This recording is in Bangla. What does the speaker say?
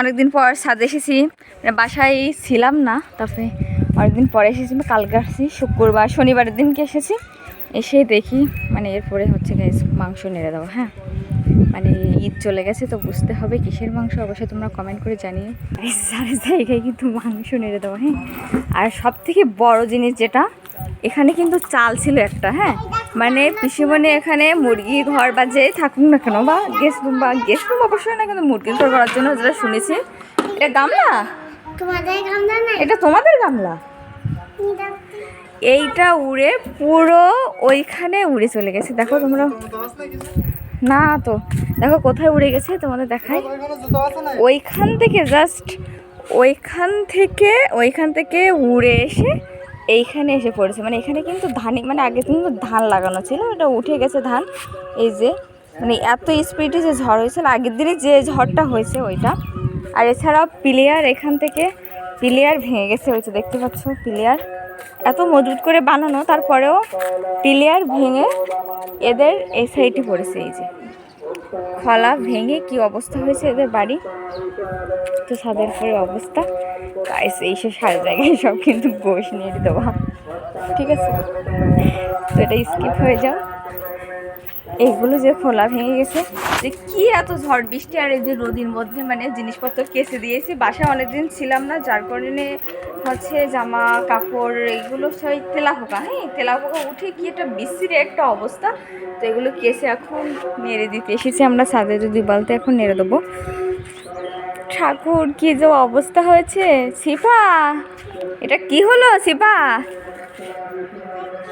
অনেকদিন পর ছাদে এসেছি, বাসায় ছিলাম না, তারপরে অনেকদিন পরে এসেছি। কালকে আসছি শুক্রবার, শনিবারের দিনকে এসেছি। এসে দেখি এরপরে হচ্ছে গ্যাস মাংস নেড়ে দেবো। হ্যাঁ, ঈদ চলে গেছে তো বুঝতে হবে কিসের মাংস, অবশ্যই তোমরা কমেন্ট করে জানিয়ে। সারা জায়গায় কিন্তু মাংস নেড়ে দেবো। হ্যাঁ, আর সব থেকে বড় জিনিস যেটা, এখানে কিন্তু চাল ছিল একটা। হ্যাঁ, পিসিমণি এখানে মুরগি ঘর বা যে থাকুক না কেন, বা গেস্ট রুম অবশ্যই না, কিন্তু মুরগির ঘর করার জন্য যেটা শুনেছি, এটা গামলা, এটা তোমাদের গামলা। এইটা উড়ে পুরো ওইখানে উড়ে চলে গেছে। দেখো তোমরা, না তো দেখো কোথায় উড়ে গেছে, তোমাদের দেখাই। ওইখান থেকে জাস্ট ওইখান থেকে উড়ে এসে এইখানে এসে পড়েছে। এখানে কিন্তু ধান, আগে কিন্তু ধান লাগানো ছিল, এটা উঠে গেছে ধান। এই যে এত স্পিডে যে ঝড় হয়েছিল আগের দিনে, যে ঝড়টা হয়েছে ওইটা। আর এছাড়াও পিলিয়ার, এখান থেকে পিলিয়ার ভেঙে গেছে। ওই যে দেখতে পাচ্ছ পিলিয়ার এত মজবুত করে বানানো, তারপরেও পিলিয়ার ভেঙে এদের এই সাইডে পড়েছে। এই যে খলা ভেঙে কি অবস্থা হয়েছে এদের বাড়ি, তো ছাদের পরে অবস্থা। এইসব সারা জায়গায় সব কিন্তু গোশ নিয়ে দেওয়া। ঠিক আছে, তো এটা স্কিপ হয়ে যাও। এইগুলো যে খোলা ভেঙে গেছে, যে কি এত ঝড় বৃষ্টি আর এই যে রোদির মধ্যে জিনিসপত্র কেচে দিয়েছি। বাসায় অনেকদিন ছিলাম না, যার কারণে হচ্ছে জামা কাপড় এইগুলো সব তেলাপোকা। হ্যাঁ, তেলাপোকা উঠে কি একটা বিশ্রী একটা অবস্থা। তো এগুলো কেচে এখন নেড়ে দিতে এসেছি আমরা ছাদে, যদি বলতে এখন নেড়ে দেবো। ঠাকুর কি যে অবস্থা হয়েছে। সিফা, এটা কি হলো সিফা?